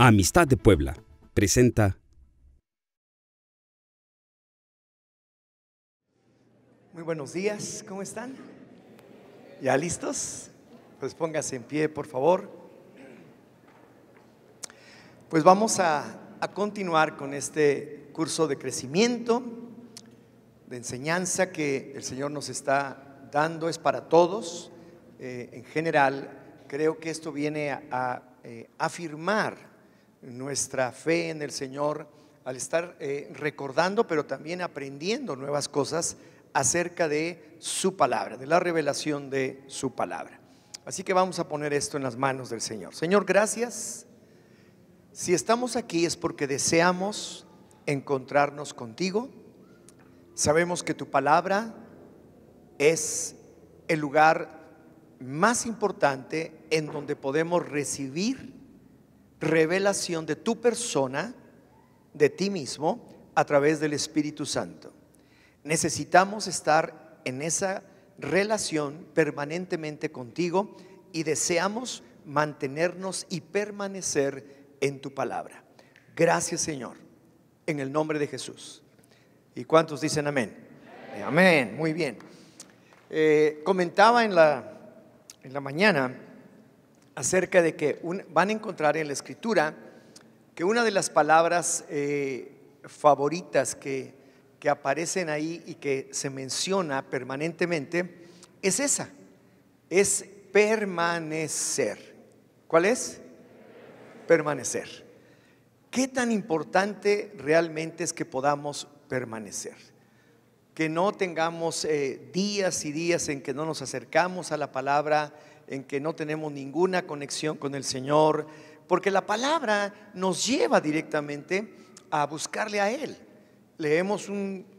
Amistad de Puebla presenta. Muy buenos días, ¿cómo están? ¿Ya listos? Pues póngase en pie, por favor. Pues vamos a continuar con este curso de crecimiento, de enseñanza que el Señor nos está dando. Es para todos. En general, creo que esto viene a afirmar nuestra fe en el Señor al estar recordando, pero también aprendiendo nuevas cosas acerca de su palabra, de la revelación de su palabra. Así que vamos a poner esto en las manos del Señor. Señor, gracias. Si estamos aquí es porque deseamos encontrarnos contigo. Sabemos que tu palabra es el lugar más importante en donde podemos recibir revelación de tu persona, de ti mismo, a través del Espíritu Santo. Necesitamos estar en esa relación permanentemente contigo y deseamos mantenernos y permanecer en tu palabra. Gracias, Señor, en el nombre de Jesús. ¿Y cuántos dicen amén? Amén, muy bien. Comentaba en la mañana acerca de que van a encontrar en la Escritura que una de las palabras favoritas que aparecen ahí y que se menciona permanentemente es esa, es permanecer. ¿Cuál es? Permanecer. ¿Qué tan importante realmente es que podamos permanecer? Que no tengamos días y días en que no nos acercamos a la palabra, en que no tenemos ninguna conexión con el Señor, porque la palabra nos lleva directamente a buscarle a Él. Leemos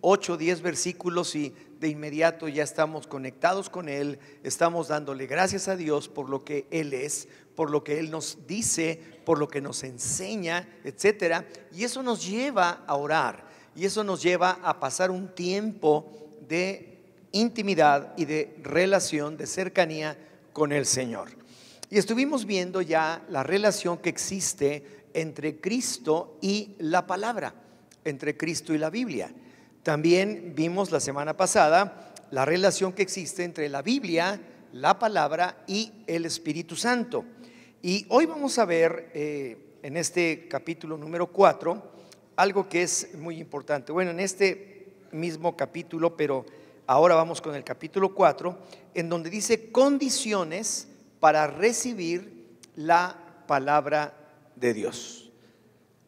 8 o 10 versículos y de inmediato ya estamos conectados con Él, estamos dándole gracias a Dios por lo que Él es, por lo que Él nos dice, por lo que nos enseña, etcétera. Y eso nos lleva a orar, y eso nos lleva a pasar un tiempo de intimidad y de relación, de cercanía con el Señor. Y estuvimos viendo ya la relación que existe entre Cristo y la palabra, entre Cristo y la Biblia. También vimos la semana pasada la relación que existe entre la Biblia, la palabra y el Espíritu Santo. Y hoy vamos a ver en este capítulo número 4 algo que es muy importante. Bueno, en este mismo capítulo, pero ahora vamos con el capítulo 4, en donde dice condiciones para recibir la palabra de Dios.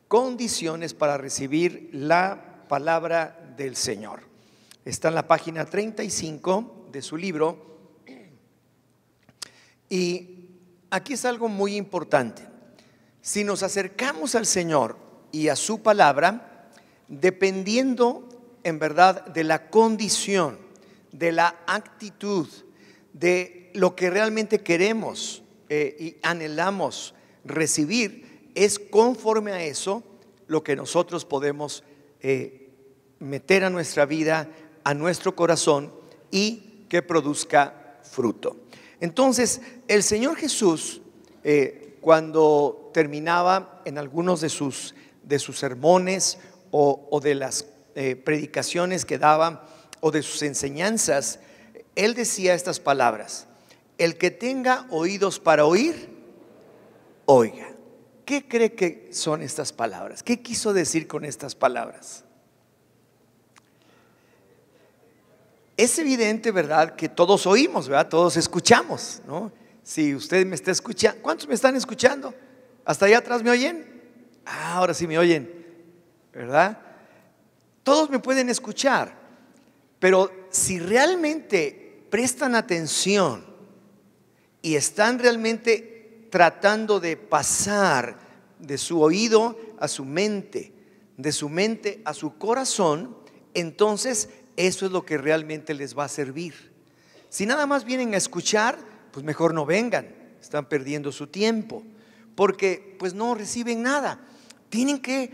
Condiciones para recibir la palabra del Señor. Está en la página 35 de su libro. Y aquí es algo muy importante. Si nos acercamos al Señor y a su palabra, dependiendo en verdad de la condición, de la actitud, de lo que realmente queremos y anhelamos recibir, es conforme a eso lo que nosotros podemos meter a nuestra vida, a nuestro corazón, y que produzca fruto. Entonces, el Señor Jesús, cuando terminaba en algunos de sus sermones o de las predicaciones que daba, o de sus enseñanzas, Él decía estas palabras: el que tenga oídos para oír, oiga. ¿Qué cree que son estas palabras? ¿Qué quiso decir con estas palabras? Es evidente, ¿verdad?, que todos oímos, ¿verdad? Todos escuchamos, ¿no? Si usted me está escuchando, ¿cuántos me están escuchando? ¿Hasta allá atrás me oyen? Ahora sí me oyen, ¿verdad? Todos me pueden escuchar. Pero si realmente prestan atención y están realmente tratando de pasar de su oído a su mente, de su mente a su corazón, entonces eso es lo que realmente les va a servir. Si nada más vienen a escuchar, pues mejor no vengan, están perdiendo su tiempo, porque pues no reciben nada. Tienen que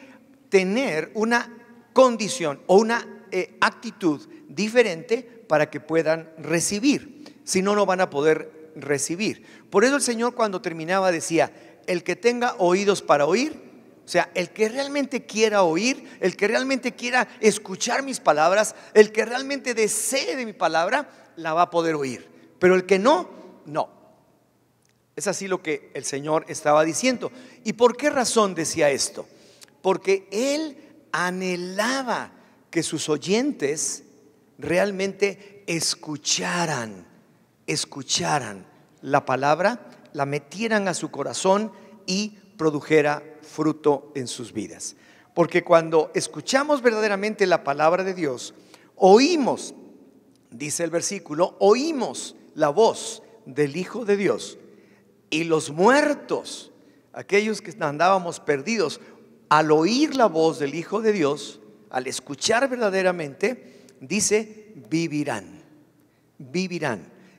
tener una condición o una actitud diferente para que puedan recibir. Si no, no van a poder recibir. Por eso el Señor, cuando terminaba, decía: el que tenga oídos para oír, O sea, el que realmente quiera oír, el que realmente quiera escuchar mis palabras, el que realmente desee de mi palabra, la va a poder oír. Pero el que no, no. Es así lo que el Señor estaba diciendo. ¿Y por qué razón decía esto? Porque Él anhelaba que sus oyentes realmente escucharan la palabra, la metieran a su corazón y produjera fruto en sus vidas. Porque cuando escuchamos verdaderamente la palabra de Dios, oímos, dice el versículo, oímos la voz del Hijo de Dios, y los muertos, aquellos que andábamos perdidos, al oír la voz del Hijo de Dios, al escuchar verdaderamente, dice, vivirán.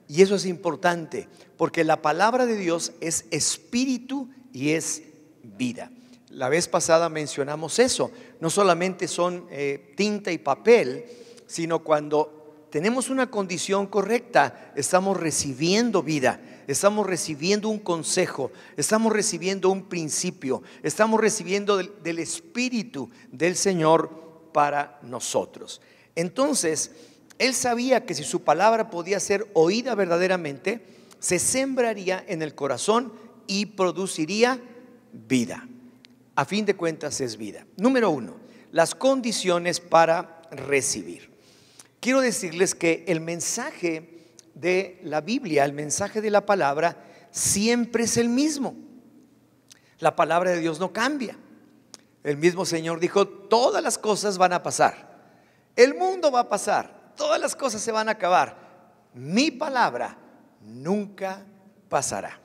Y eso es importante, porque la palabra de Dios es espíritu y es vida. La vez pasada mencionamos eso. No solamente son tinta y papel, sino cuando tenemos una condición correcta, estamos recibiendo vida, estamos recibiendo un consejo, estamos recibiendo un principio, estamos recibiendo del Espíritu del Señor para nosotros. Entonces, Él sabía que si su palabra podía ser oída verdaderamente, se sembraría en el corazón y produciría vida. A fin de cuentas es vida. Número 1, las condiciones para recibir. Quiero decirles que el mensaje de la Biblia, el mensaje de la palabra, siempre es el mismo. La palabra de Dios no cambia. El mismo Señor dijo, todas las cosas van a pasar. El mundo va a pasar. Todas las cosas se van a acabar. Mi palabra nunca pasará.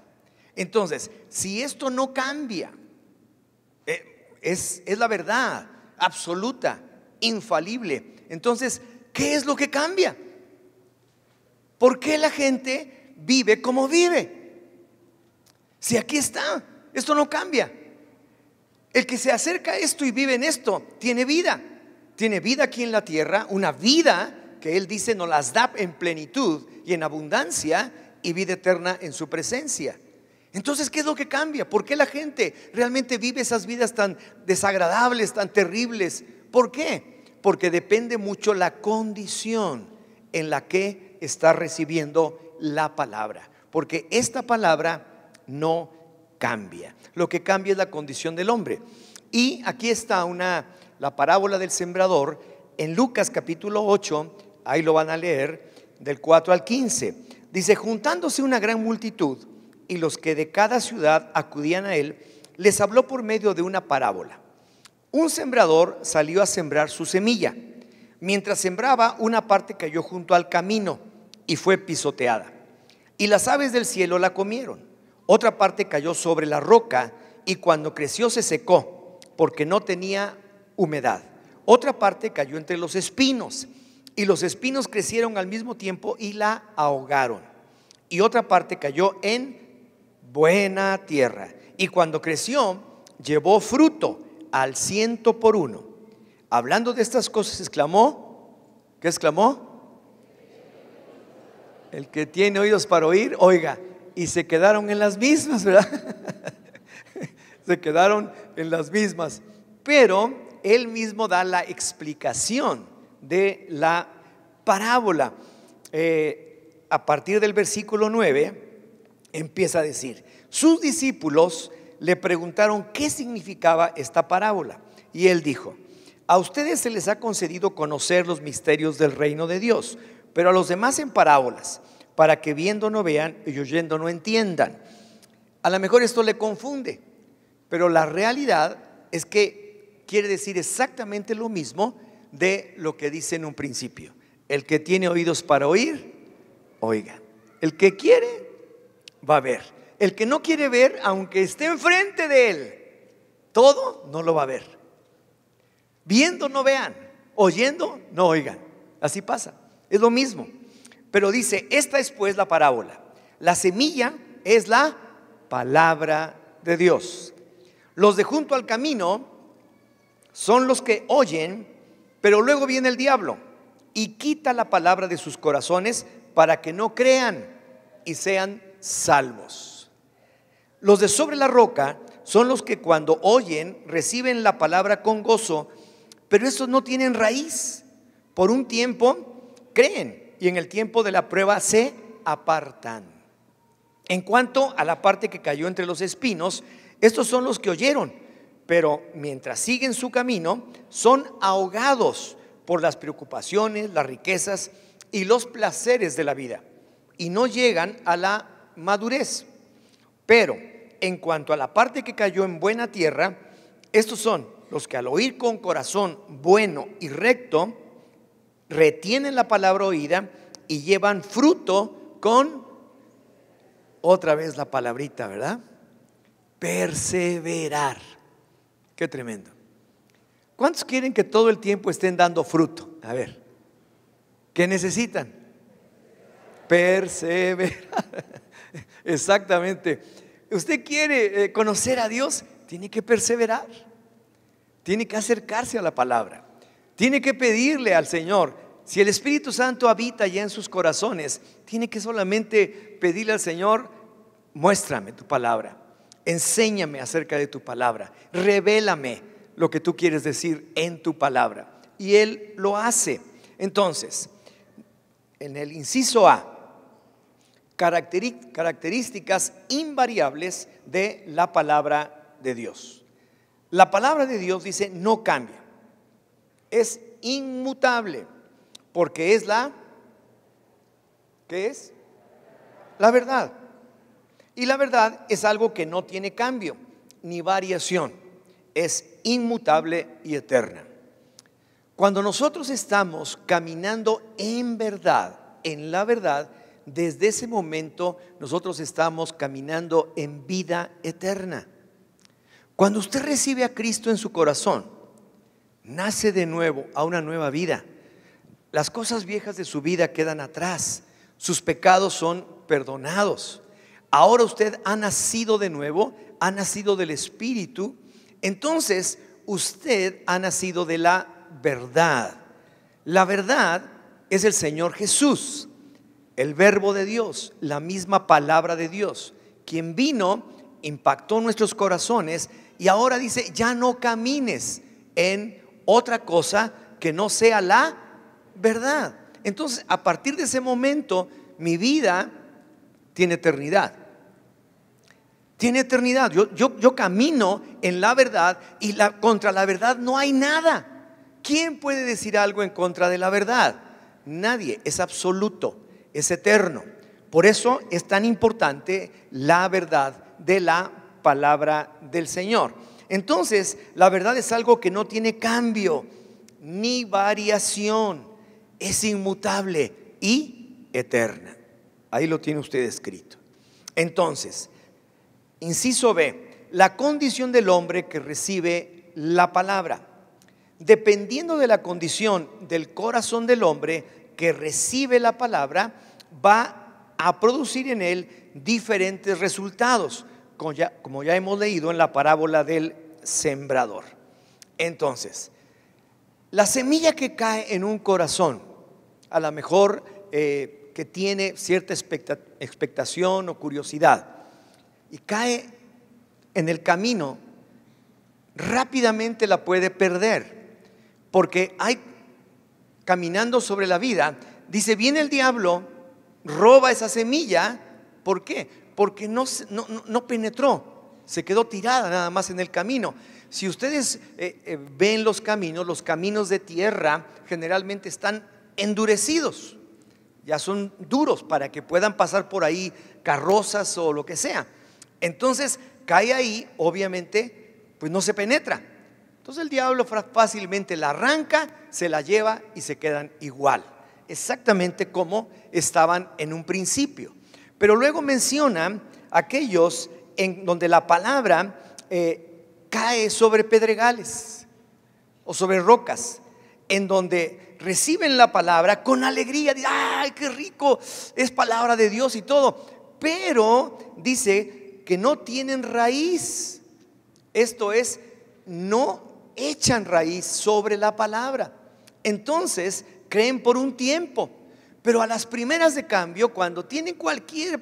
Entonces, si esto no cambia, es la verdad absoluta, infalible. Entonces, ¿qué es lo que cambia? ¿Por qué la gente vive como vive? Si aquí está, esto no cambia. El que se acerca a esto y vive en esto, tiene vida. Tiene vida aquí en la tierra, una vida que Él dice nos las da en plenitud y en abundancia, y vida eterna en su presencia. Entonces, ¿qué es lo que cambia? ¿Por qué la gente realmente vive esas vidas tan desagradables, tan terribles? ¿Por qué? Porque depende mucho la condición en la que está recibiendo la palabra. Porque esta palabra no cambia. Lo que cambia es la condición del hombre. Y aquí está la parábola del sembrador en Lucas capítulo 8, ahí lo van a leer, del 4 al 15. Dice, juntándose una gran multitud y los que de cada ciudad acudían a él, les habló por medio de una parábola. Un sembrador salió a sembrar su semilla. Mientras sembraba, una parte cayó junto al camino y fue pisoteada, y las aves del cielo la comieron. Otra parte cayó sobre la roca y cuando creció se secó porque no tenía humedad. Otra parte cayó entre los espinos y los espinos crecieron al mismo tiempo y la ahogaron. Y otra parte cayó en buena tierra y cuando creció llevó fruto al 100 por 1. Hablando de estas cosas exclamó, ¿qué exclamó? El que tiene oídos para oír, oiga. Y se quedaron en las mismas, ¿verdad? Se quedaron en las mismas. Pero él mismo da la explicación de la parábola. A partir del versículo 9 empieza a decir, sus discípulos le preguntaron qué significaba esta parábola. Y él dijo, a ustedes se les ha concedido conocer los misterios del reino de Dios, pero a los demás en parábolas, para que viendo no vean y oyendo no entiendan. A lo mejor esto le confunde, pero la realidad es que quiere decir exactamente lo mismo de lo que dice en un principio. El que tiene oídos para oír, oiga. El que quiere, va a ver. El que no quiere ver, aunque esté enfrente de él, todo no lo va a ver. Viendo no vean, oyendo no oigan. Así pasa, es lo mismo. Pero dice, esta es pues la parábola. La semilla es la palabra de Dios. Los de junto al camino son los que oyen, pero luego viene el diablo y quita la palabra de sus corazones para que no crean y sean salvos. Los de sobre la roca son los que cuando oyen reciben la palabra con gozo, pero estos no tienen raíz. Por un tiempo creen y en el tiempo de la prueba se apartan. En cuanto a la parte que cayó entre los espinos, estos son los que oyeron, pero mientras siguen su camino son ahogados por las preocupaciones, las riquezas y los placeres de la vida y no llegan a la madurez. Pero en cuanto a la parte que cayó en buena tierra, estos son los que al oír con corazón bueno y recto, retienen la palabra oída y llevan fruto con, otra vez la palabrita, ¿verdad? Perseverar. Qué tremendo. ¿Cuántos quieren que todo el tiempo estén dando fruto? A ver, ¿qué necesitan? Perseverar. Exactamente. Usted quiere conocer a Dios, tiene que perseverar, tiene que acercarse a la palabra, tiene que pedirle al Señor. Si el Espíritu Santo habita ya en sus corazones, tiene que solamente pedirle al Señor: muéstrame tu palabra, enséñame acerca de tu palabra, revélame lo que tú quieres decir en tu palabra. Y Él lo hace. Entonces, en el inciso A, características invariables de la palabra de Dios. La palabra de Dios dice no cambia, es inmutable, porque es ¿qué es? La verdad. Y la verdad es algo que no tiene cambio ni variación, es inmutable y eterna. Cuando nosotros estamos caminando en verdad, en la verdad, desde ese momento nosotros estamos caminando en vida eterna. Cuando usted recibe a Cristo en su corazón, nace de nuevo a una nueva vida. Las cosas viejas de su vida quedan atrás, sus pecados son perdonados. Ahora usted ha nacido de nuevo, ha nacido del Espíritu. Entonces usted ha nacido de la verdad. La verdad es el Señor Jesús, el Verbo de Dios, la misma palabra de Dios, quien vino, impactó nuestros corazones y ahora dice: ya no camines en otra cosa que no sea la verdad. Entonces, a partir de ese momento, mi vida tiene eternidad. Tiene eternidad. Yo camino en la verdad y contra la verdad no hay nada. ¿Quién puede decir algo en contra de la verdad? Nadie. Es absoluto, es eterno. Por eso es tan importante la verdad de la palabra del Señor. Entonces, la verdad es algo que no tiene cambio ni variación, es inmutable y eterna. Ahí lo tiene usted escrito. Entonces, inciso B, la condición del hombre que recibe la palabra. Dependiendo de la condición del corazón del hombre que recibe la palabra, va a producir en él diferentes resultados, como ya hemos leído en la parábola del sembrador. Entonces, la semilla que cae en un corazón, a lo mejor que tiene cierta expectación o curiosidad, y cae en el camino, rápidamente la puede perder, porque caminando sobre la vida, dice, viene el diablo, roba esa semilla. ¿Por qué? Porque no penetró, se quedó tirada nada más en el camino. Si ustedes ven los caminos de tierra generalmente están endurecidos, ya son duros para que puedan pasar por ahí carrozas o lo que sea. Entonces cae ahí, obviamente, pues no se penetra. Entonces el diablo fácilmente la arranca, se la lleva y se quedan igual, exactamente como estaban en un principio. Pero luego menciona aquellos en donde la palabra cae sobre pedregales o sobre rocas, en donde reciben la palabra con alegría, dicen, ¡ay, qué rico! Es palabra de Dios y todo, pero dice que no tienen raíz. Esto es, no echan raíz sobre la palabra. Entonces creen por un tiempo, pero a las primeras de cambio, cuando tienen cualquier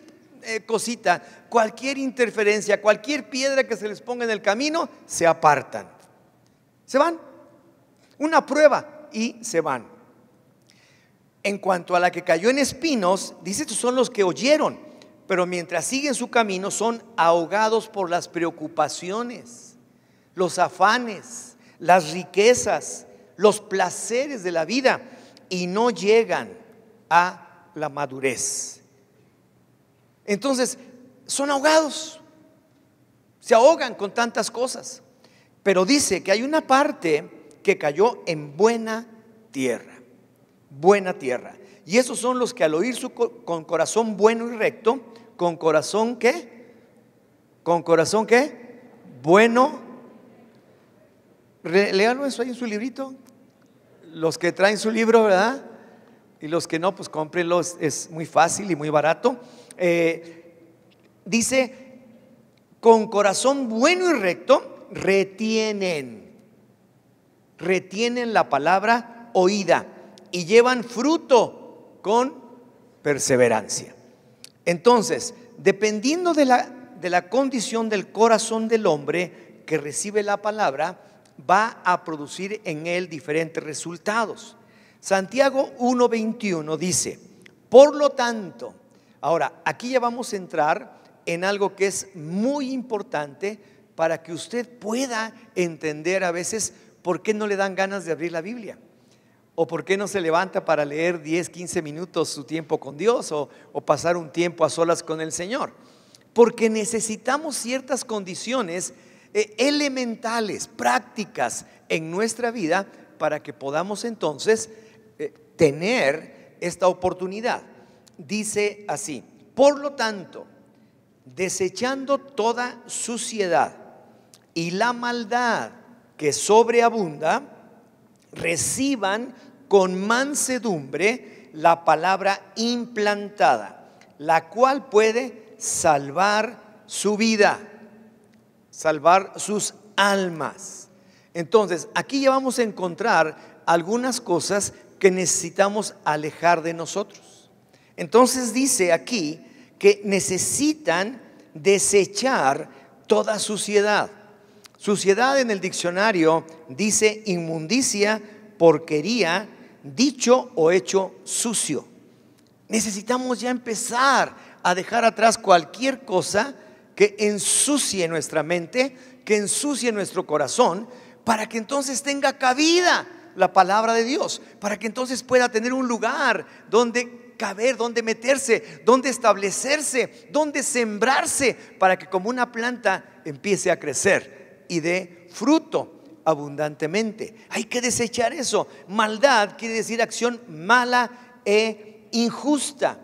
cosita, cualquier interferencia, cualquier piedra que se les ponga en el camino, se apartan, se van. Una prueba y se van. En cuanto a la que cayó en espinos, dice, estos son los que oyeron, pero mientras siguen su camino son ahogados por las preocupaciones, los afanes, las riquezas, los placeres de la vida, y no llegan a la madurez. Entonces son ahogados, se ahogan con tantas cosas. Pero dice que hay una parte que cayó en buena tierra, buena tierra. Y esos son los que al oír con corazón bueno y recto, con corazón ¿qué? Con corazón ¿qué? Bueno. Léalo eso ahí en su librito. Los que traen su libro, ¿verdad? Y los que no, pues cómprenlo, es muy fácil y muy barato. Dice, con corazón bueno y recto, retienen la palabra oída y llevan fruto con perseverancia. Entonces, dependiendo de la condición del corazón del hombre que recibe la palabra, va a producir en él diferentes resultados. Santiago 1:21 dice, por lo tanto, ahora aquí ya vamos a entrar en algo que es muy importante para que usted pueda entender a veces por qué no le dan ganas de abrir la Biblia, o por qué no se levanta para leer 10, 15 minutos su tiempo con Dios, o pasar un tiempo a solas con el Señor. Porque necesitamos ciertas condiciones elementales, prácticas en nuestra vida para que podamos entonces tener esta oportunidad. Dice así, por lo tanto, desechando toda suciedad y la maldad que sobreabunda, reciban con mansedumbre la palabra implantada, la cual puede salvar su vida, salvar sus almas. Entonces, aquí ya vamos a encontrar algunas cosas que necesitamos alejar de nosotros. Entonces dice aquí que necesitan desechar toda suciedad. Suciedad en el diccionario dice inmundicia, porquería, dicho o hecho sucio. Necesitamos ya empezar a dejar atrás cualquier cosa que ensucie nuestra mente, que ensucie nuestro corazón, para que entonces tenga cabida la palabra de Dios, para que entonces pueda tener un lugar donde caber, donde meterse, donde establecerse, donde sembrarse, para que como una planta empiece a crecer y dé fruto abundantemente. Hay que desechar eso. Maldad quiere decir acción mala e injusta.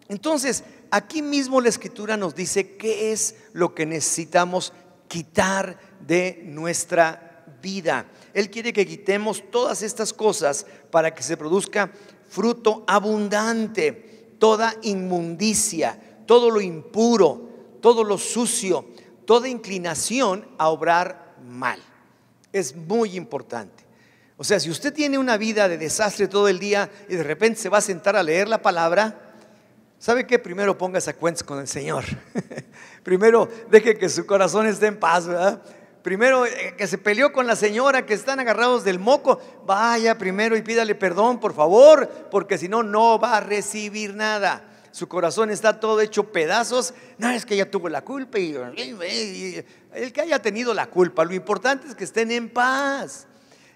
Entonces, aquí mismo la Escritura nos dice qué es lo que necesitamos quitar de nuestra vida. Él quiere que quitemos todas estas cosas para que se produzca fruto abundante, toda inmundicia, todo lo impuro, todo lo sucio, toda inclinación a obrar mal. Es muy importante. O sea, si usted tiene una vida de desastre todo el día y de repente se va a sentar a leer la palabra, ¿sabe qué? Primero póngase a cuentas con el Señor. Primero deje que su corazón esté en paz, ¿verdad? Primero que se peleó con la señora, que están agarrados del moco, vaya primero y pídale perdón, por favor, porque si no, no va a recibir nada. Su corazón está todo hecho pedazos. No, es que ella tuvo la culpa y el que haya tenido la culpa, lo importante es que estén en paz.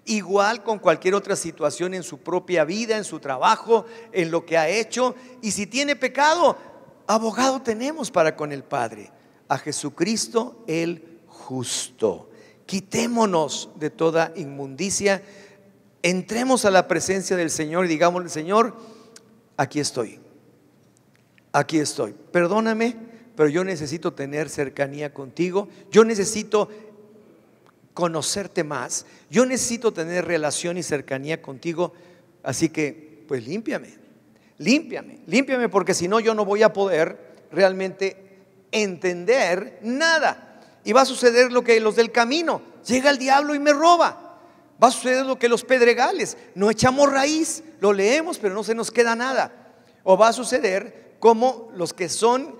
Igual con cualquier otra situación en su propia vida, en su trabajo, en lo que ha hecho. Y si tiene pecado, abogado tenemos para con el Padre, a Jesucristo el justo. Quitémonos de toda inmundicia, entremos a la presencia del Señor y digámosle: Señor, aquí estoy, perdóname, pero yo necesito tener cercanía contigo, yo necesito conocerte más, yo necesito tener relación y cercanía contigo, así que pues límpiame, porque si no yo no voy a poder realmente entender nada. Y va a suceder lo que los del camino, llega el diablo y me roba. Va a suceder lo que los pedregales, no echamos raíz, lo leemos pero no se nos queda nada. O va a suceder como los que son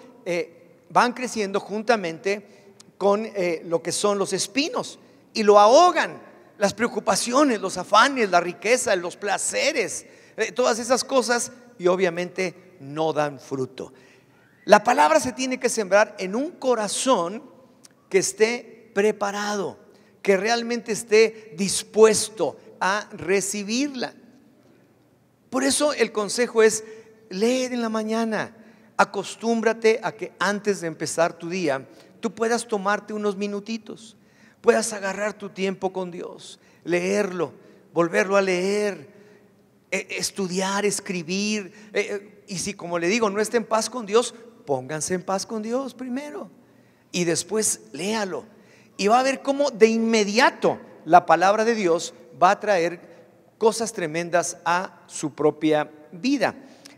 van creciendo juntamente con lo que son los espinos y lo ahogan. Las preocupaciones, los afanes, la riqueza, los placeres, todas esas cosas, y obviamente no dan fruto. La palabra se tiene que sembrar en un corazón que esté preparado, que realmente esté dispuesto a recibirla. Por eso el consejo es: lee en la mañana. Acostúmbrate a que antes de empezar tu día tú puedas tomarte unos minutitos, puedas agarrar tu tiempo con Dios, leerlo, volverlo a leer, estudiar, escribir, y si, como le digo, no está en paz con Dios, pónganse en paz con Dios primero y después léalo, y va a ver cómo de inmediato la palabra de Dios va a traer cosas tremendas a su propia vida.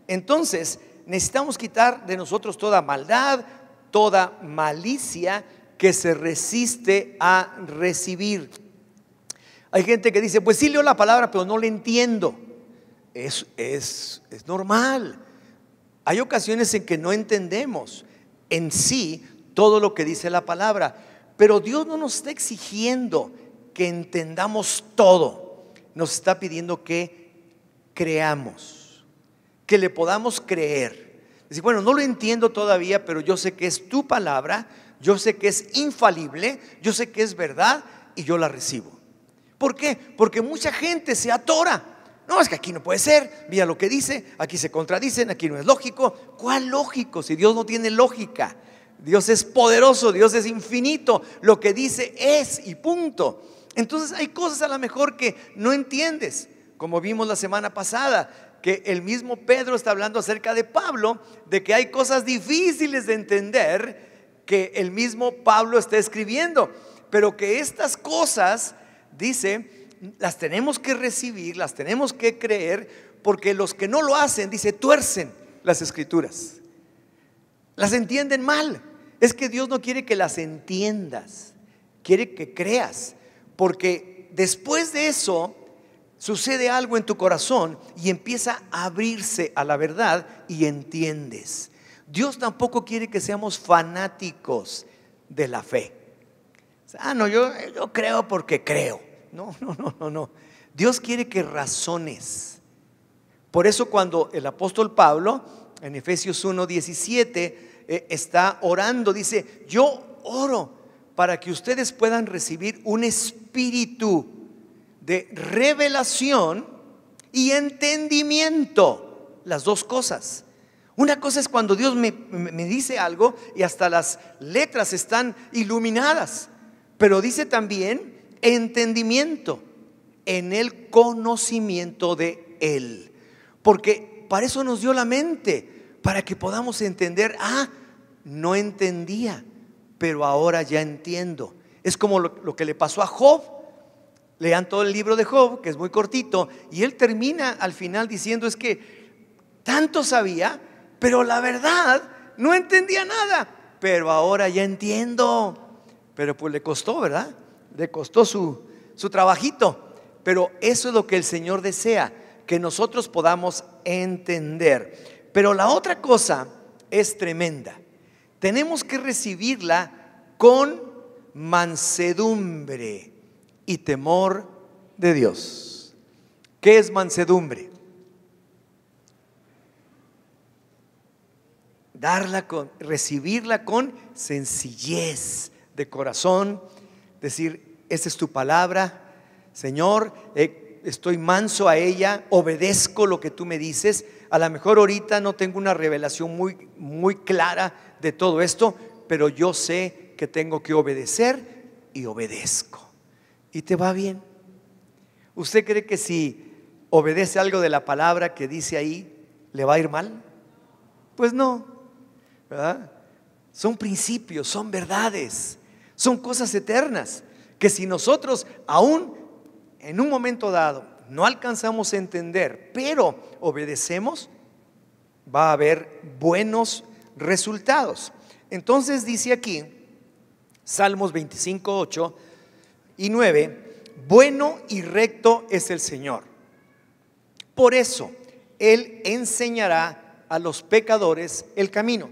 Entonces necesitamos quitar de nosotros toda maldad, toda malicia que se resiste a recibir. Hay gente que dice: pues sí leo la palabra, pero no la entiendo. Es normal. Hay ocasiones en que no entendemos en sí todo lo que dice la palabra, pero Dios no nos está exigiendo que entendamos todo. Nos está pidiendo que creamos, que le podamos creer. Decir: bueno, no lo entiendo todavía, pero yo sé que es tu palabra, yo sé que es infalible, yo sé que es verdad y yo la recibo. ¿Por qué? Porque mucha gente se atora. No, es que aquí no puede ser, mira lo que dice, aquí se contradicen, aquí no es lógico. ¿Cuál lógico? Si Dios no tiene lógica. Dios es poderoso, Dios es infinito, lo que dice es y punto. Entonces hay cosas a lo mejor que no entiendes, como vimos la semana pasada, que el mismo Pedro está hablando acerca de Pablo, de que hay cosas difíciles de entender que el mismo Pablo está escribiendo, pero que estas cosas, dice, las tenemos que recibir, las tenemos que creer, porque los que no lo hacen, dice, tuercen las escrituras, las entienden mal. Es que Dios no quiere que las entiendas, quiere que creas, porque después de eso sucede algo en tu corazón y empieza a abrirse a la verdad y entiendes. Dios tampoco quiere que seamos fanáticos de la fe. No, yo creo porque creo. No. Dios quiere que razones. Por eso cuando el apóstol Pablo en Efesios 1:17 está orando, dice: yo oro para que ustedes puedan recibir un espíritu de revelación y entendimiento. Las dos cosas. Una cosa es cuando Dios me dice algo y hasta las letras están iluminadas, pero dice también entendimiento en el conocimiento de Él, porque para eso nos dio la mente, para que podamos entender. No entendía, pero ahora ya entiendo. Es como lo que le pasó a Job. Lean todo el libro de Job, que es muy cortito, y él termina al final diciendo: es que tanto sabía, pero la verdad no entendía nada, pero ahora ya entiendo. Pero pues le costó, ¿verdad? Le costó su trabajito. Pero eso es lo que el Señor desea, que nosotros podamos entender. Pero la otra cosa es tremenda. Tenemos que recibirla con mansedumbre y temor de Dios. ¿Qué es mansedumbre? Recibirla con sencillez de corazón, decir: esta es tu palabra, Señor, estoy manso a ella, obedezco lo que tú me dices. A lo mejor ahorita no tengo una revelación muy clara de todo esto, pero yo sé que tengo que obedecer y obedezco. ¿Y te va bien? ¿Usted cree que si obedece algo de la palabra que dice ahí, le va a ir mal? Pues no, ¿verdad? Son principios, son verdades, son cosas eternas, que si nosotros aún en un momento dado no alcanzamos a entender, pero obedecemos, va a haber buenos resultados. Entonces dice aquí Salmos 25, 8 y 9: bueno y recto es el Señor, por eso Él enseñará a los pecadores el camino.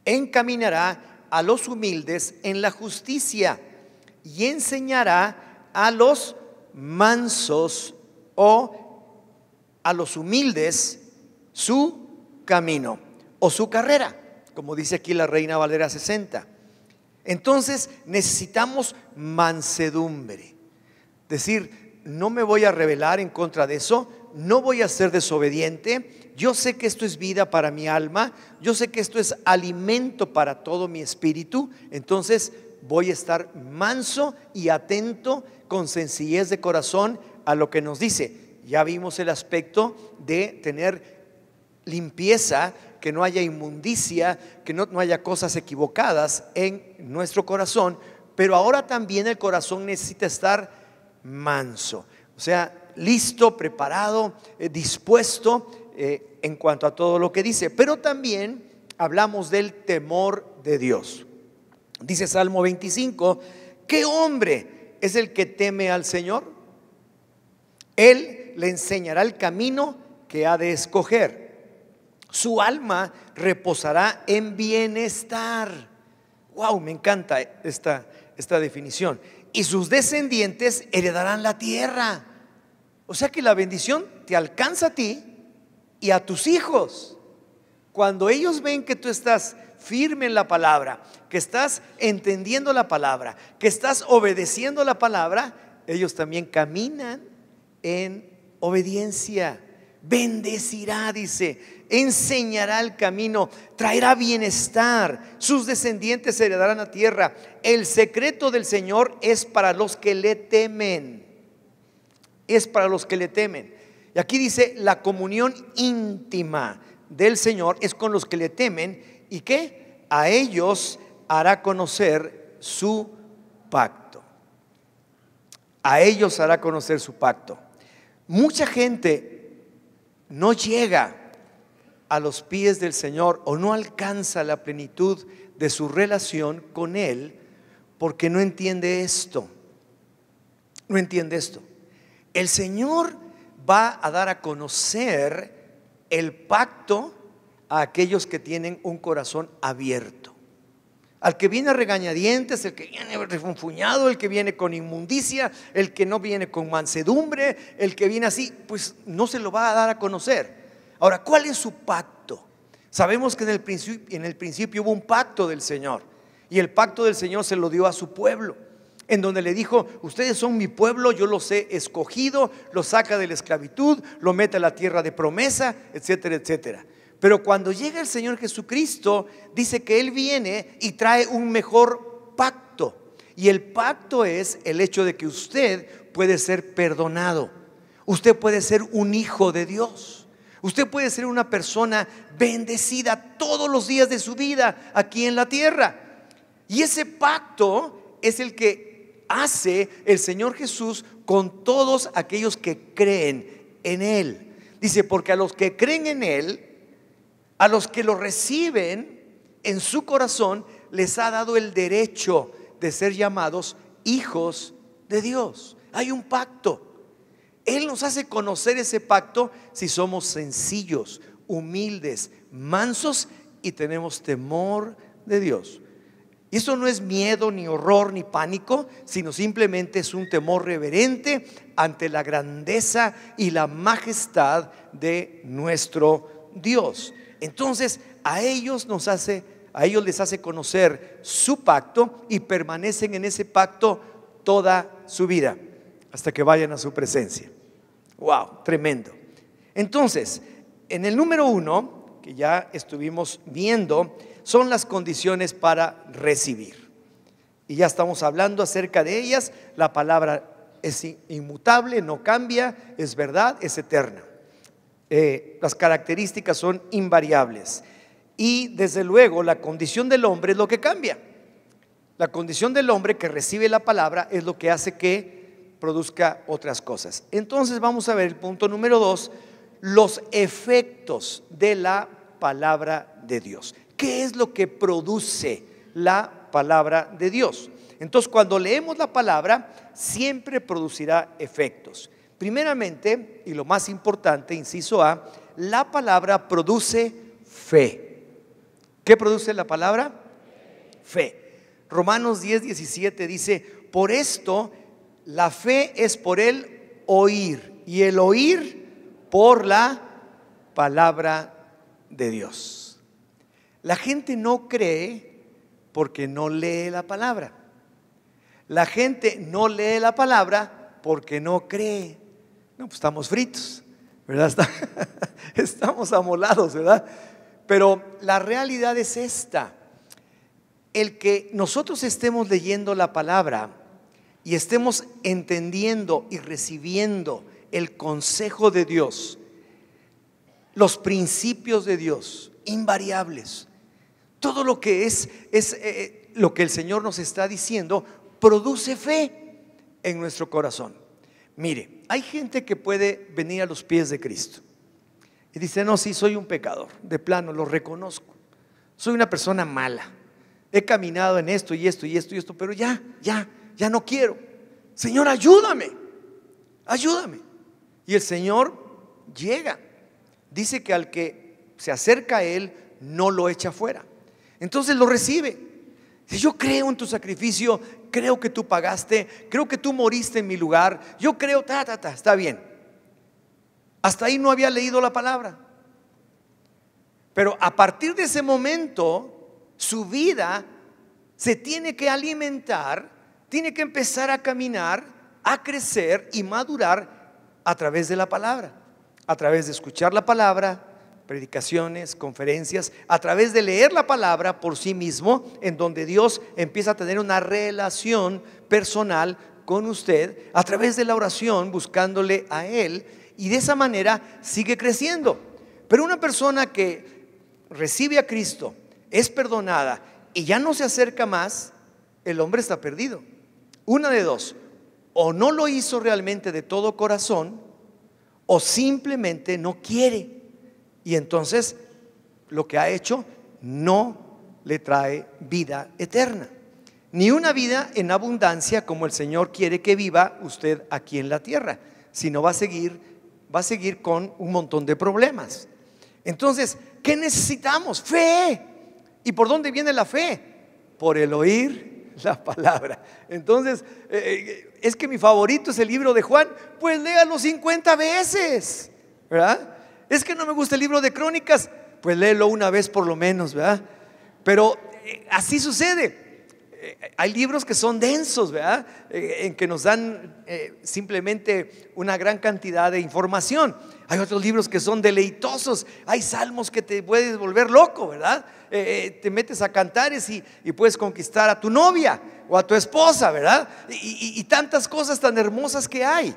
encaminará a los humildes en la justicia y enseñará a los mansos o a los humildes su camino o su carrera, como dice aquí la Reina Valera 60. Entonces necesitamos mansedumbre, decir, no me voy a rebelar en contra de eso, no voy a ser desobediente. Yo sé que esto es vida para mi alma, yo sé que esto es alimento para todo mi espíritu. Entonces voy a estar manso y atento, con sencillez de corazón, a lo que nos dice. Ya vimos el aspecto de tener limpieza, que no haya inmundicia, que no haya cosas equivocadas en nuestro corazón. Pero ahora también el corazón necesita estar manso, o sea, listo, preparado, dispuesto en cuanto a todo lo que dice. Pero también hablamos del temor de Dios. Dice Salmo 25: ¿qué hombre es el que teme al Señor? Él le enseñará el camino que ha de escoger. Su alma reposará en bienestar. Wow, me encanta esta definición. Y sus descendientes heredarán la tierra. O sea que la bendición te alcanza a ti y a tus hijos. Cuando ellos ven que tú estás firme en la palabra, que estás entendiendo la palabra, que estás obedeciendo la palabra, ellos también caminan en obediencia. Bendecirá, dice, enseñará el camino, traerá bienestar, sus descendientes heredarán la tierra. El secreto del Señor es para los que le temen. Es para los que le temen. Y aquí dice, la comunión íntima del Señor es con los que le temen. ¿Y qué? A ellos hará conocer su pacto. A ellos hará conocer su pacto. Mucha gente no llega a los pies del Señor o no alcanza la plenitud de su relación con Él porque no entiende esto. No entiende esto. El Señor va a dar a conocer el pacto a aquellos que tienen un corazón abierto. Al que viene a regañadientes, el que viene refunfuñado, el que viene con inmundicia, el que no viene con mansedumbre, el que viene así, pues no se lo va a dar a conocer. Ahora, ¿cuál es su pacto? Sabemos que en el principio hubo un pacto del Señor, y el pacto del Señor se lo dio a su pueblo, en donde le dijo: ustedes son mi pueblo, yo los he escogido, los saca de la esclavitud, lo mete a la tierra de promesa, etcétera, etcétera. Pero cuando llega el Señor Jesucristo, dice que Él viene y trae un mejor pacto. Y el pacto es el hecho de que usted puede ser perdonado. Usted puede ser un hijo de Dios. Usted puede ser una persona bendecida todos los días de su vida aquí en la tierra. Y ese pacto es el que hace el Señor Jesús con todos aquellos que creen en Él. Dice, porque a los que creen en Él, a los que lo reciben en su corazón, les ha dado el derecho de ser llamados hijos de Dios. Hay un pacto. Él nos hace conocer ese pacto si somos sencillos, humildes, mansos y tenemos temor de Dios. Y eso no es miedo, ni horror, ni pánico, sino simplemente es un temor reverente ante la grandeza y la majestad de nuestro Dios. Entonces a ellos les hace conocer su pacto y permanecen en ese pacto toda su vida hasta que vayan a su presencia. Wow, tremendo. Entonces, en el número 1, que ya estuvimos viendo, son las condiciones para recibir. Y ya estamos hablando acerca de ellas. La palabra es inmutable, no cambia, es verdad, es eterna. Las características son invariables. Y desde luego la condición del hombre es lo que cambia. La condición del hombre que recibe la palabra es lo que hace que produzca otras cosas. Entonces vamos a ver el punto número 2, los efectos de la palabra de Dios. ¿Qué es lo que produce la palabra de Dios? Entonces, cuando leemos la palabra, siempre producirá efectos. Primeramente, y lo más importante, inciso A, la palabra produce fe. ¿Qué produce la palabra? Fe. Romanos 10:17 dice: por esto la fe es por el oír, y el oír por la palabra de Dios. La gente no cree porque no lee la palabra. La gente no lee la palabra porque no cree. No, pues estamos fritos, ¿verdad? Estamos amolados, ¿verdad? Pero la realidad es esta: el que nosotros estemos leyendo la palabra y estemos entendiendo y recibiendo el consejo de Dios, los principios de Dios, invariables, todo lo que es lo que el Señor nos está diciendo, produce fe en nuestro corazón. Mire, hay gente que puede venir a los pies de Cristo y dice: no, sí, soy un pecador, de plano, lo reconozco, soy una persona mala, he caminado en esto y esto y esto y esto, pero ya no quiero. Señor, ayúdame. Y el Señor llega. Dice que al que se acerca a Él no lo echa fuera. Entonces lo recibe. Dice: yo creo en tu sacrificio, creo que tú pagaste, creo que tú moriste en mi lugar, yo creo, está bien. Hasta ahí no había leído la palabra. Pero a partir de ese momento, su vida se tiene que alimentar, tiene que empezar a caminar, a crecer y madurar a través de la palabra, a través de escuchar la palabra, predicaciones, conferencias, a través de leer la palabra por sí mismo, en donde Dios empieza a tener una relación personal con usted, a través de la oración, buscándole a Él, y de esa manera sigue creciendo. Pero una persona que recibe a Cristo, es perdonada y ya no se acerca más, el hombre está perdido. Una de dos: o no lo hizo realmente de todo corazón, o simplemente no quiere, y entonces lo que ha hecho no le trae vida eterna, ni una vida en abundancia como el Señor quiere que viva usted aquí en la tierra, sino va a seguir con un montón de problemas. Entonces, ¿qué necesitamos? Fe. ¿Y por dónde viene la fe? Por el oír la palabra. Entonces, es que mi favorito es el libro de Juan. Pues léalo 50 veces, ¿verdad? Es que no me gusta el libro de Crónicas. Pues léelo una vez por lo menos, ¿verdad? Pero así sucede. Hay libros que son densos, ¿verdad? En que nos dan simplemente una gran cantidad de información. Hay otros libros que son deleitosos. Hay salmos que te puedes volver loco, ¿verdad? Te metes a cantares y puedes conquistar a tu novia o a tu esposa, ¿verdad? Y tantas cosas tan hermosas que hay.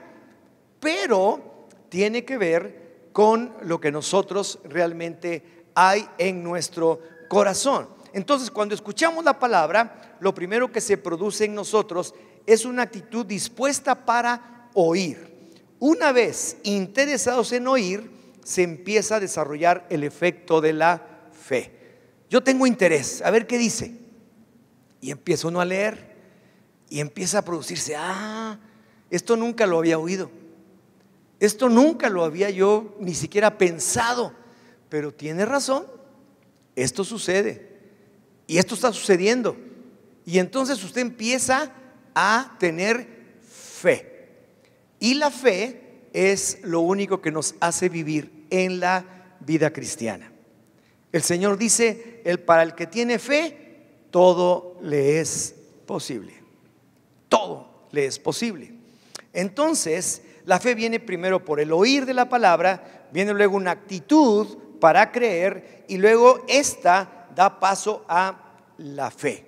Pero tiene que ver con lo que nosotros realmente hay en nuestro corazón. Entonces, cuando escuchamos la palabra, lo primero que se produce en nosotros es una actitud dispuesta para oír. Una vez interesados en oír, se empieza a desarrollar el efecto de la fe. Yo tengo interés, a ver qué dice. Y empieza uno a leer y empieza a producirse: esto nunca lo había oído, esto nunca lo había yo ni siquiera pensado, pero tiene razón, esto sucede y esto está sucediendo. Y entonces usted empieza a tener fe. Y la fe es lo único que nos hace vivir en la vida cristiana. El Señor dice: para el que tiene fe, todo le es posible. Todo le es posible. Entonces, la fe viene primero por el oír de la palabra, viene luego una actitud para creer, y luego esta da paso a la fe.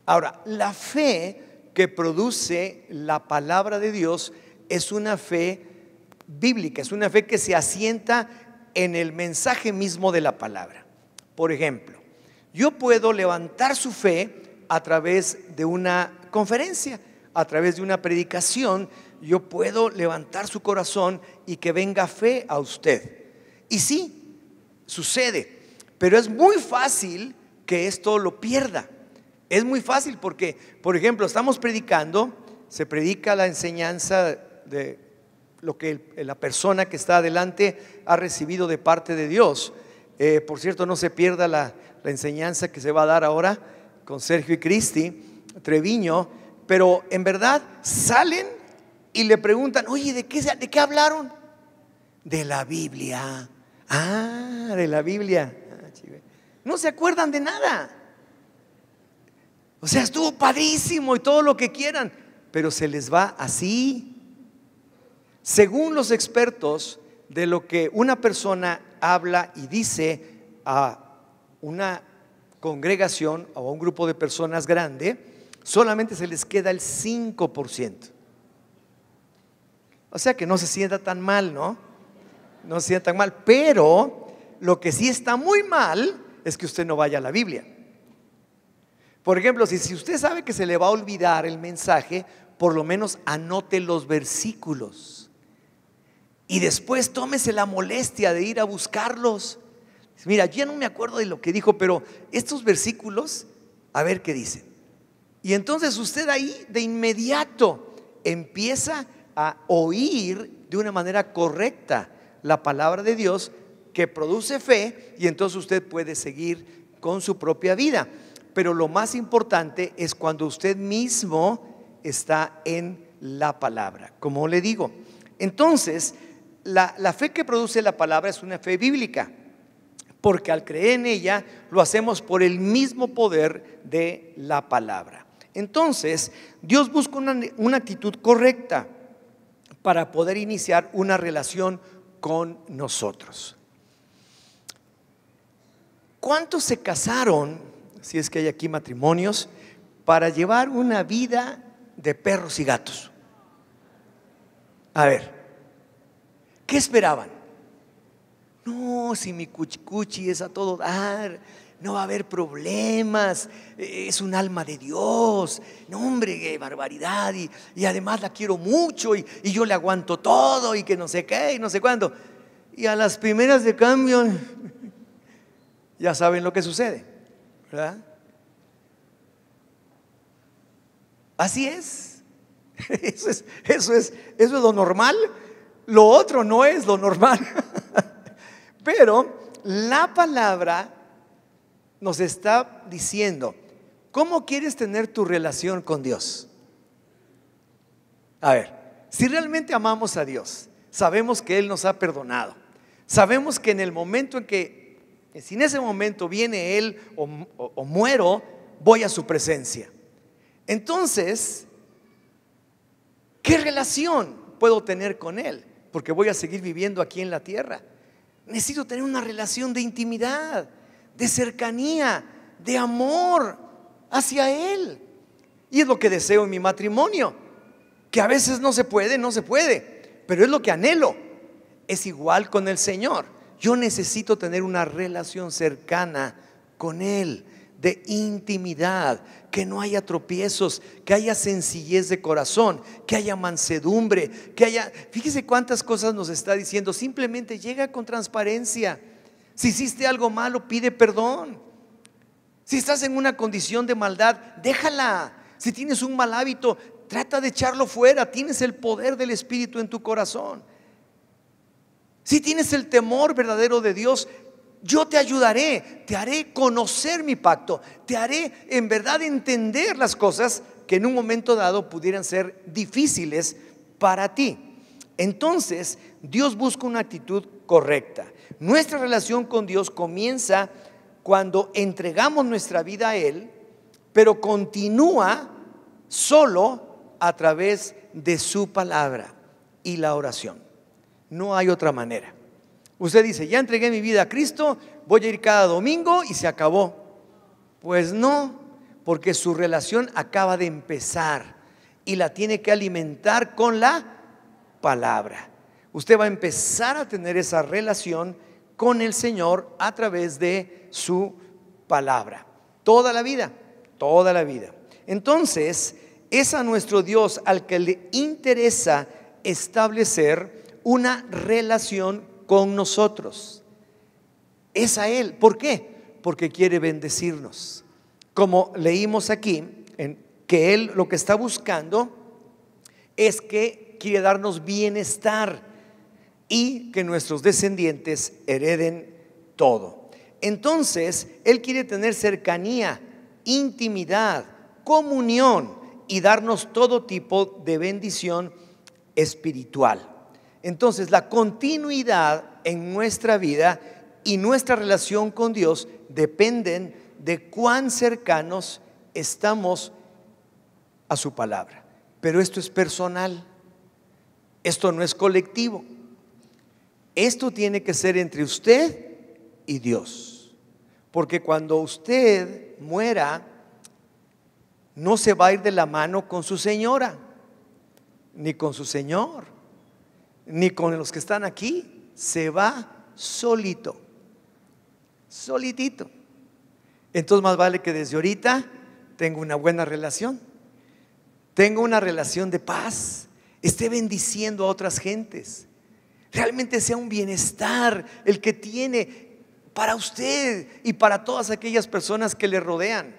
Ahora, la fe que produce la palabra de Dios es una fe bíblica, es una fe que se asienta en el mensaje mismo de la palabra. Por ejemplo, yo puedo levantar su fe a través de una conferencia, a través de una predicación. Yo puedo levantar su corazón y que venga fe a usted. Y sí, sucede, pero es muy fácil que esto lo pierda. Es muy fácil porque, por ejemplo, estamos predicando, se predica la enseñanza de lo que la persona que está adelante ha recibido de parte de Dios. Por cierto, no se pierda la enseñanza que se va a dar ahora con Sergio y Cristi Treviño, pero en verdad salen y le preguntan, oye, ¿de qué hablaron? De la Biblia. Ah, de la Biblia. No se acuerdan de nada. O sea, estuvo padrísimo y todo lo que quieran, pero se les va así. Según los expertos, de lo que una persona habla y dice a una congregación o a un grupo de personas grande, solamente se les queda el 5%. O sea que no se sienta tan mal, ¿no? No se sienta tan mal, pero lo que sí está muy mal es que usted no vaya a la Biblia. Por ejemplo, si usted sabe que se le va a olvidar el mensaje, por lo menos anote los versículos y después tómese la molestia de ir a buscarlos. Mira, ya no me acuerdo de lo que dijo, pero estos versículos, a ver qué dicen. Y entonces usted ahí de inmediato empieza a oír de una manera correcta la palabra de Dios, que produce fe, y entonces usted puede seguir con su propia vida. Pero lo más importante es cuando usted mismo está en la palabra, como le digo. Entonces, la fe que produce la palabra es una fe bíblica, porque al creer en ella lo hacemos por el mismo poder de la palabra. Entonces, Dios busca una actitud correcta para poder iniciar una relación con nosotros. ¿Cuántos se casaron, si es que hay aquí matrimonios, para llevar una vida de perros y gatos? A ver, ¿qué esperaban? No, si mi cuchicuchi es a todo dar, no va a haber problemas, es un alma de Dios. No, hombre, qué barbaridad, y además la quiero mucho, y yo le aguanto todo, y que no sé qué, y no sé cuándo. Y a las primeras de cambio, ya saben lo que sucede, ¿verdad? Así es. Eso es lo normal. Lo otro no es lo normal. Pero la palabra nos está diciendo, ¿cómo quieres tener tu relación con Dios? A ver, si realmente amamos a Dios, sabemos que Él nos ha perdonado, sabemos que en el momento en que, si en ese momento viene Él o muero, voy a su presencia. Entonces, ¿qué relación puedo tener con Él? Porque voy a seguir viviendo aquí en la tierra. Necesito tener una relación de intimidad, de cercanía, de amor hacia Él. Y es lo que deseo en mi matrimonio, que a veces no se puede, pero es lo que anhelo. Es igual con el Señor. Yo necesito tener una relación cercana con Él, de intimidad, que no haya tropiezos, que haya sencillez de corazón, que haya mansedumbre, que haya, fíjese cuántas cosas nos está diciendo. Simplemente llega con transparencia. Si hiciste algo malo, pide perdón. Si estás en una condición de maldad, déjala. Si tienes un mal hábito, trata de echarlo fuera. Tienes el poder del Espíritu en tu corazón. Si tienes el temor verdadero de Dios, yo te ayudaré, te haré conocer mi pacto, te haré en verdad entender las cosas que en un momento dado pudieran ser difíciles para ti. Entonces, Dios busca una actitud correcta. Nuestra relación con Dios comienza cuando entregamos nuestra vida a Él, pero continúa solo a través de su palabra y la oración. No hay otra manera. Usted dice, ya entregué mi vida a Cristo, voy a ir cada domingo y se acabó. Pues no, porque su relación acaba de empezar y la tiene que alimentar con la palabra. Usted va a empezar a tener esa relación con el Señor a través de su palabra. Toda la vida, toda la vida. Entonces, es a nuestro Dios al que le interesa establecer una relación con nosotros. Es a Él. ¿Por qué? Porque quiere bendecirnos. Como leímos aquí, que Él lo que está buscando es que quiere darnos bienestar y que nuestros descendientes hereden todo. Entonces, Él quiere tener cercanía, intimidad, comunión y darnos todo tipo de bendición espiritual. Entonces, la continuidad en nuestra vida y nuestra relación con Dios dependen de cuán cercanos estamos a su palabra. Pero esto es personal, esto no es colectivo. Esto tiene que ser entre usted y Dios, porque cuando usted muera, no se va a ir de la mano con su señora, ni con su señor, ni con los que están aquí. Se va solito, solitito. Entonces más vale que desde ahorita tenga una buena relación, tenga una relación de paz, esté bendiciendo a otras gentes, realmente sea un bienestar el que tiene para usted y para todas aquellas personas que le rodean.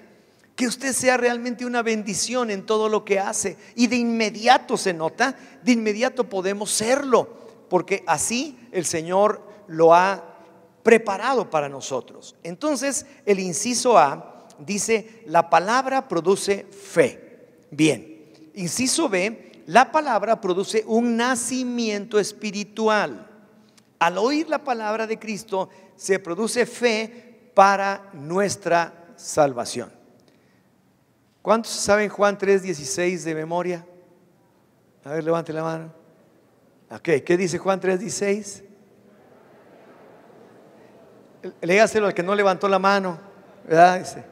Que usted sea realmente una bendición en todo lo que hace. Y de inmediato se nota, de inmediato podemos serlo, porque así el Señor lo ha preparado para nosotros. Entonces el inciso A dice: la palabra produce fe. Bien, inciso B: la palabra produce un nacimiento espiritual. Al oír la palabra de Cristo se produce fe para nuestra salvación. ¿Cuántos saben Juan 3:16 de memoria? A ver, levante la mano. Ok, ¿qué dice Juan 3:16? Léaselo al que no levantó la mano, ¿verdad? Dice: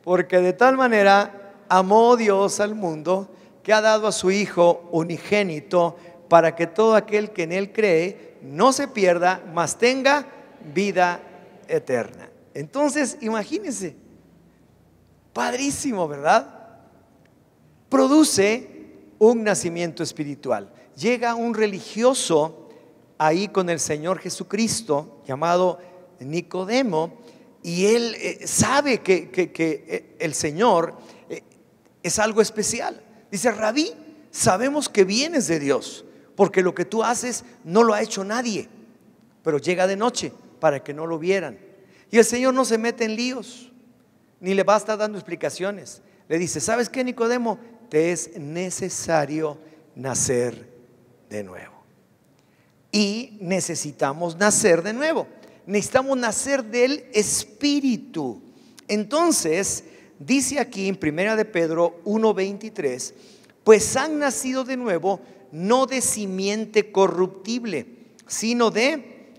porque de tal manera amó Dios al mundo, que ha dado a su Hijo unigénito, para que todo aquel que en Él cree no se pierda, mas tenga vida eterna. Entonces, imagínense, padrísimo, ¿verdad? Produce un nacimiento espiritual. Llega un religioso ahí con el Señor Jesucristo, llamado Nicodemo, y él sabe que el Señor es algo especial. Dice: Rabí, sabemos que vienes de Dios, porque lo que tú haces no lo ha hecho nadie. Pero llega de noche para que no lo vieran. Y el Señor no se mete en líos, ni le va a estar dando explicaciones. Le dice: ¿sabes qué, Nicodemo? Te es necesario nacer de nuevo. Y necesitamos nacer de nuevo. Necesitamos nacer del Espíritu. Entonces dice aquí en 1 de Pedro 1:23: pues han nacido de nuevo, no de simiente corruptible, sino de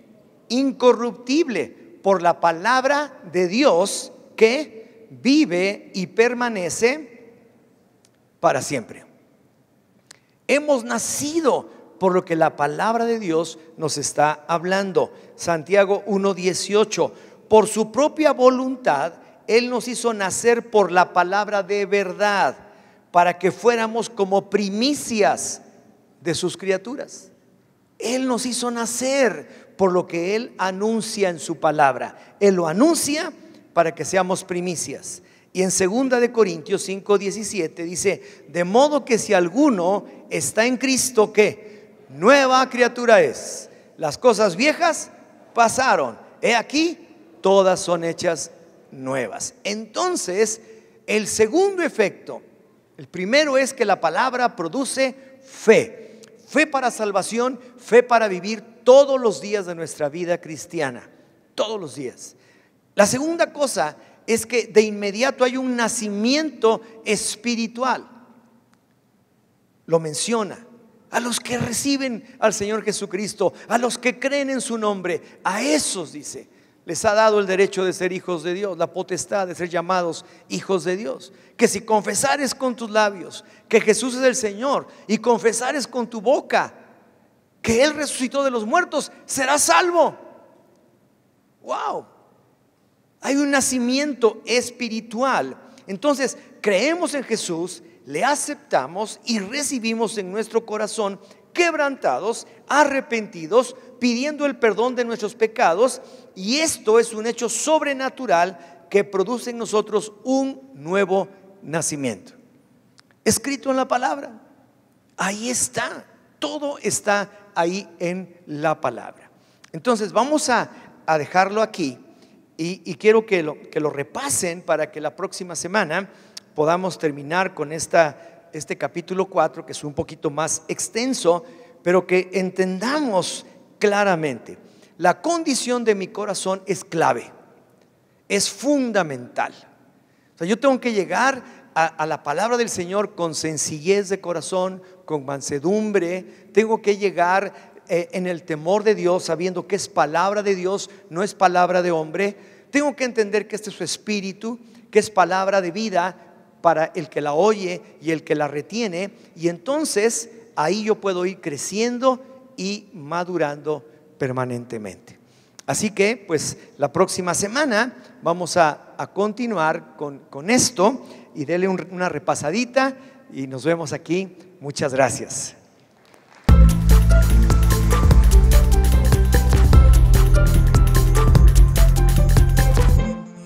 incorruptible, por la palabra de Dios, que vive y permanece para siempre. Hemos nacido por lo que la palabra de Dios nos está hablando. Santiago 1:18: por su propia voluntad Él nos hizo nacer por la palabra de verdad, para que fuéramos como primicias de sus criaturas. Él nos hizo nacer por lo que Él anuncia en su palabra. Él lo anuncia para que seamos primicias. Y en 2 de Corintios 5:17 dice: de modo que si alguno está en Cristo, ¿qué? Nueva criatura es. Las cosas viejas pasaron, he aquí, todas son hechas nuevas. Entonces, el segundo efecto, el primero es que la palabra produce fe. Fe para salvación, fe para vivir todos los días de nuestra vida cristiana, todos los días. La segunda cosa es que de inmediato hay un nacimiento espiritual. Lo menciona: a los que reciben al Señor Jesucristo, a los que creen en su nombre, a esos, dice, les ha dado el derecho de ser hijos de Dios, la potestad de ser llamados hijos de Dios. Que si confesares con tus labios que Jesús es el Señor, y confesares con tu boca que Él resucitó de los muertos, serás salvo. Wow. Hay un nacimiento espiritual. Entonces creemos en Jesús, le aceptamos y recibimos en nuestro corazón, quebrantados, arrepentidos, pidiendo el perdón de nuestros pecados. Y esto es un hecho sobrenatural que produce en nosotros un nuevo nacimiento, escrito en la palabra. Ahí está, todo está ahí en la palabra. Entonces vamos a a dejarlo aquí y quiero que lo repasen para que la próxima semana podamos terminar con este capítulo 4, que es un poquito más extenso, pero que entendamos claramente. La condición de mi corazón es clave, es fundamental. O sea, yo tengo que llegar a la palabra del Señor con sencillez de corazón, con mansedumbre. Tengo que llegar en el temor de Dios, sabiendo que es palabra de Dios, no es palabra de hombre. Tengo que entender que este es su espíritu, que es palabra de vida para el que la oye y el que la retiene. Y entonces ahí yo puedo ir creciendo y madurando permanentemente. Así que pues la próxima semana vamos a continuar con esto y denle una repasadita y nos vemos aquí. Muchas gracias.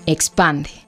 Expande.